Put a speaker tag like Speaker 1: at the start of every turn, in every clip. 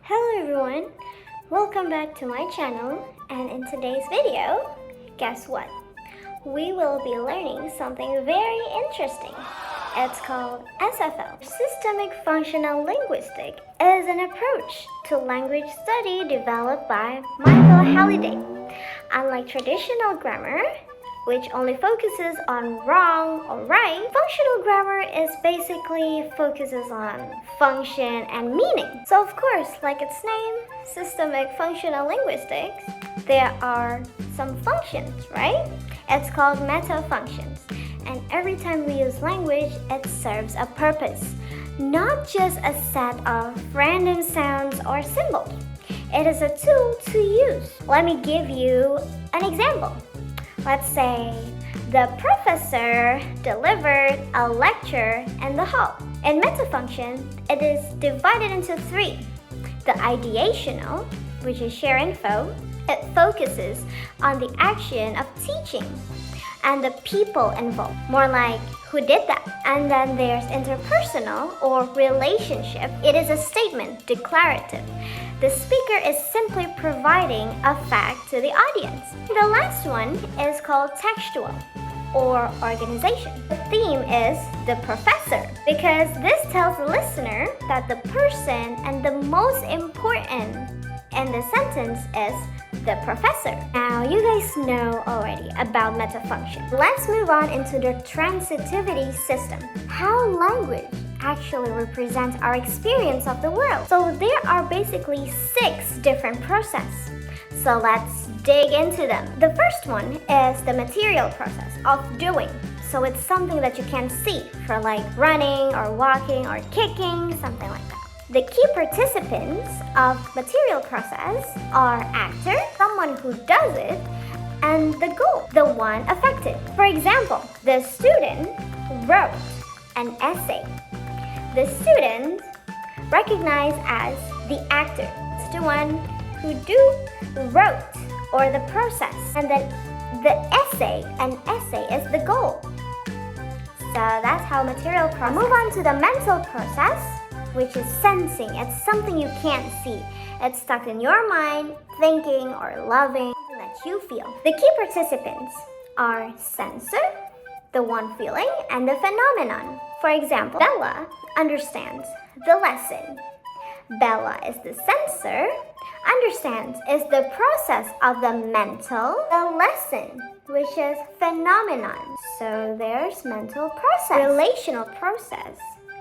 Speaker 1: Hello everyone, welcome back to my channel, and in today's video, guess what? We will be learning something very interesting. It's called SFL. Systemic Functional Linguistics is an approach to language study developed by Michael Halliday. Unlike traditional grammar, which only focuses on wrong or right, functional grammar is basically focuses on function and meaning. So of course, like its name, systemic functional linguistics, there are some functions, right? It's called meta functions. And every time we use language, it serves a purpose, not just a set of random sounds or symbols. It is a tool to use. Let me give you an example. Let's say the professor delivered a lecture in the hall. In metafunction, it is divided into three. The ideational, which is share info, it focuses on the action of teaching and the people involved, more like who did that. And then there's interpersonal or relationship. It is a statement, declarative. The speaker is simply providing a fact to the audience. The last one is called textual or organization. The theme is the professor, because this tells the listener that the person and the most important in the sentence is the professor. Now you guys know already about metafunction. Let's move on into the transitivity system. How language actually represents our experience of the world. So there are basically 6 different processes. So let's dig into them. The first one is the material process of doing. So it's something that you can see, for like running or walking or kicking, something like that. The key participants of material process are actor, someone who does it, and the goal, the one affected. For example, the student wrote an essay. The student recognized as the actor. It's the one who wrote, or the process. And then the essay, an essay is the goal. So that's how material process. Move on to the mental process, which is sensing. It's something you can't see. It's stuck in your mind, thinking or loving, something that you feel. The key participants are sensor, the one feeling, and the phenomenon. For example, Bella understands the lesson. Bella is the sensor. Understands is the process of the mental. The lesson, which is phenomenon. So there's mental process. Relational process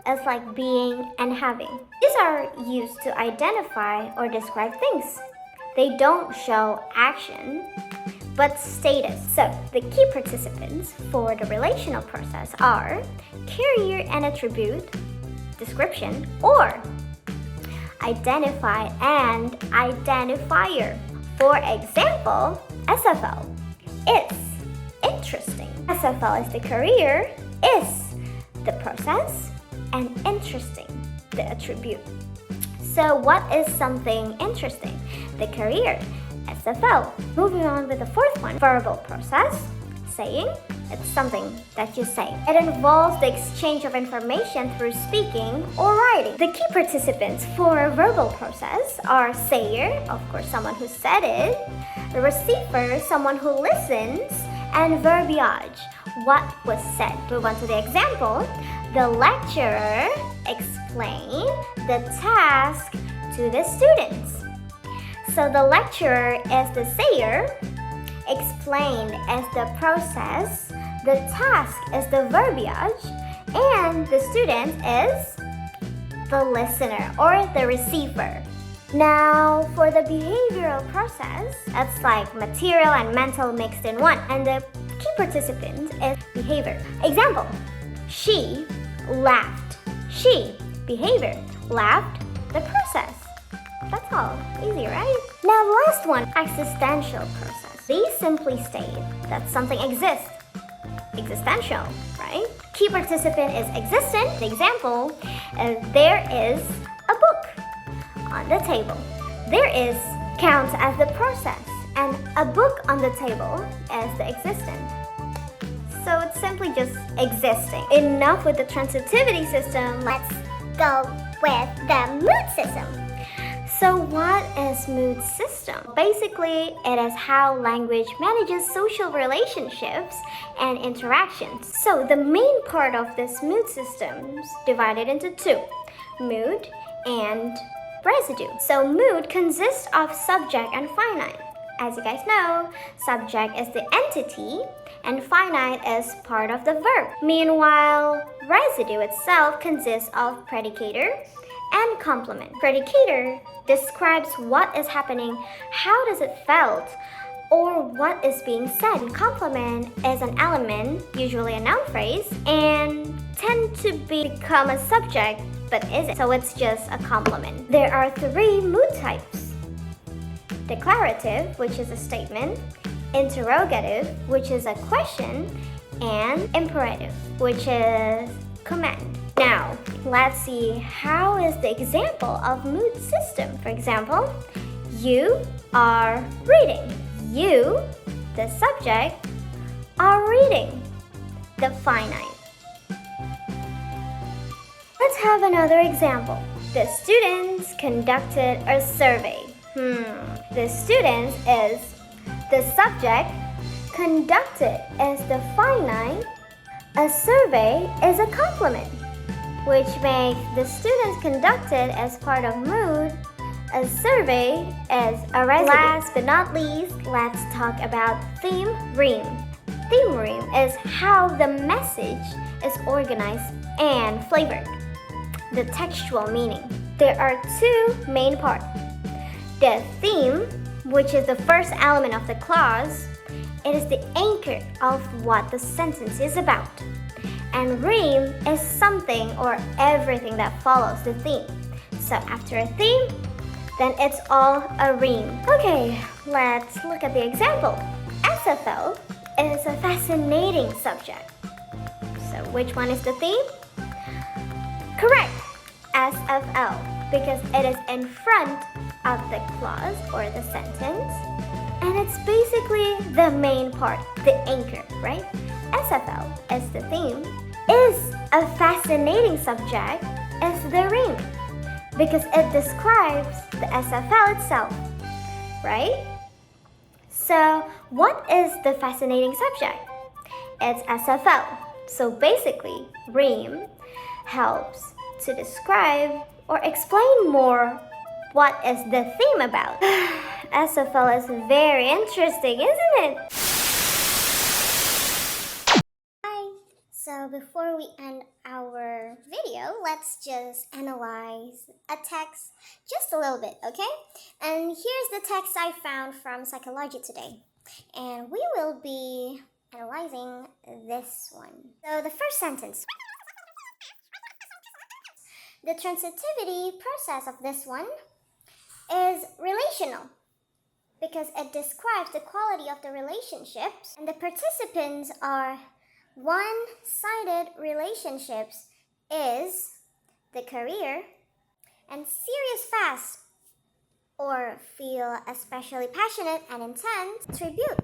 Speaker 1: is like being and having. These are used to identify or describe things. They don't show action, but status. So the key participants for the relational process are carrier and attribute, description, or identify and identifier. For example, SFL is interesting. SFL is the career, is the process, and interesting, the attribute. So what is something interesting? The career, SFL. Moving on with the fourth one, verbal process, saying. It's something that you say. It involves the exchange of information through speaking or writing. The key participants for verbal process are sayer, of course someone who said it, the receiver, someone who listens, and verbiage, what was said. Move on to the example. The lecturer explained the task to the students. So the lecturer is the sayer, explained is the process, the task is the verbiage, and the student is the listener or the receiver. Now, for the behavioral process, it's like material and mental mixed in one, and the key participant is behavior. Example, she laughed. She, behavior, laughed, the process. That's all. Easy, right? Now, the last one, existential process. These simply state that something exists. Existential, right? Key participant is existent. The example, there is a book on the table. There is counts as the process, and a book on the table is the existent. So it's simply just existing. Enough with the transitivity system. Let's go with the mood system. So what is mood system? Basically, it is how language manages social relationships and interactions. So the main part of this mood system is divided into two: mood and residue. So mood consists of subject and finite. As you guys know, subject is the entity and finite is part of the verb. Meanwhile, residue itself consists of predicator and complement. Predicator describes what is happening, how does it felt, or what is being said. Complement is an element, usually a noun phrase, and tend to become a subject but isn't. So it's just a complement. There are three mood types: declarative, which is a statement; interrogative, which is a question; and imperative, which is command. Now, let's see how is the example of mood system. For example, you are reading. You, the subject, are reading. The finite. Let's have another example. The students conducted a survey. The students is the subject, conducted is the finite, a survey is a complement, which makes the students conducted as part of mood, a survey as a residue. Last but not least, let's talk about theme rhyme. Theme rhyme is how the message is organized and flavored. The textual meaning. There are two main parts. The theme, which is the first element of the clause, it is the anchor of what the sentence is about. And rhyme is something or everything that follows the theme. So after a theme, then it's all a rhyme. Okay, let's look at the example. SFL is a fascinating subject. So which one is the theme? Correct, SFL, because it is in front of the clause or the sentence, and it's basically the main part, the anchor, right? SFL is the theme. Is a fascinating subject is the rhyme, because it describes the SFL itself, right? So what is the fascinating subject? It's SFL. So basically, rhyme helps to describe or explain more what is the theme about. SFL is very interesting, isn't it? Hi. So before we end our video, let's just analyze a text just a little bit, okay? And here's the text I found from Psychology Today. And we will be analyzing this one. So the first sentence. The transitivity process of this one is relational because it describes the quality of the relationships, and the participants are one-sided relationships is the career, and serious fast or feel especially passionate and intense tribute.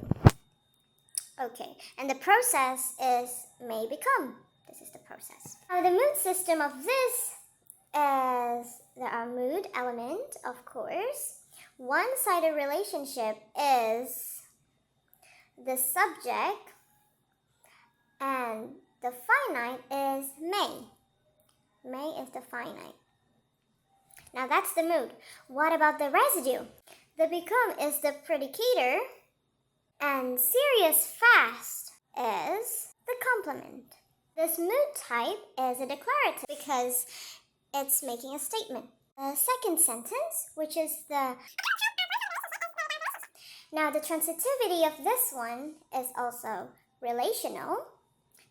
Speaker 1: Okay, and the process is may become. This is the process. Now the mood system of this is there are mood element, of course. One-sided relationship is the subject, and the finite is may. May is the finite. Now that's the mood. What about the residue? The become is the predicator, and serious fast is the complement. This mood type is a declarative because it's making a statement. The second sentence, which is the... Now the transitivity of this one is also relational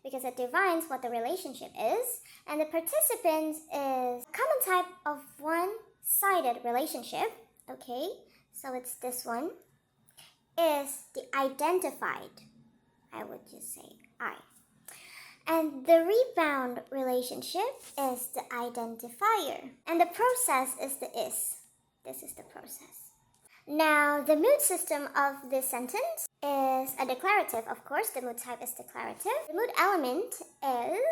Speaker 1: because it defines what the relationship is, and the participants is a common type of one-sided relationship. Okay, so it's this one, is the identified. I would just say I. And the rebound relationship is the identifier. And the process is the is. This is the process. Now, the mood system of this sentence is a declarative. Of course, the mood type is declarative. The mood element is,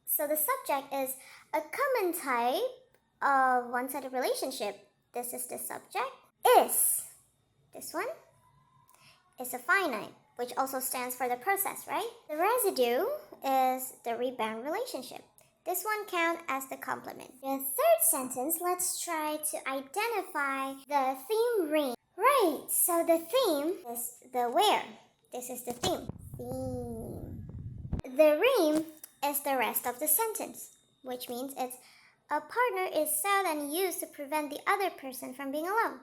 Speaker 1: so the subject is a common type of one-sided relationship this is the subject. Is, this one, is a finite, which also stands for the process, right? The residue is the rebound relationship. This one counts as the complement. The third sentence, let's try to identify the theme ring. Right, so the theme is the where. This is the theme. Theme. The ring is the rest of the sentence, which means it's a partner is sought and used to prevent the other person from being alone.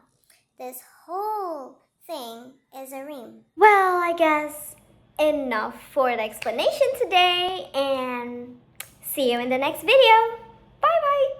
Speaker 1: This whole thing is a ring. Well, I guess enough for the explanation today, and see you in the next video. Bye bye.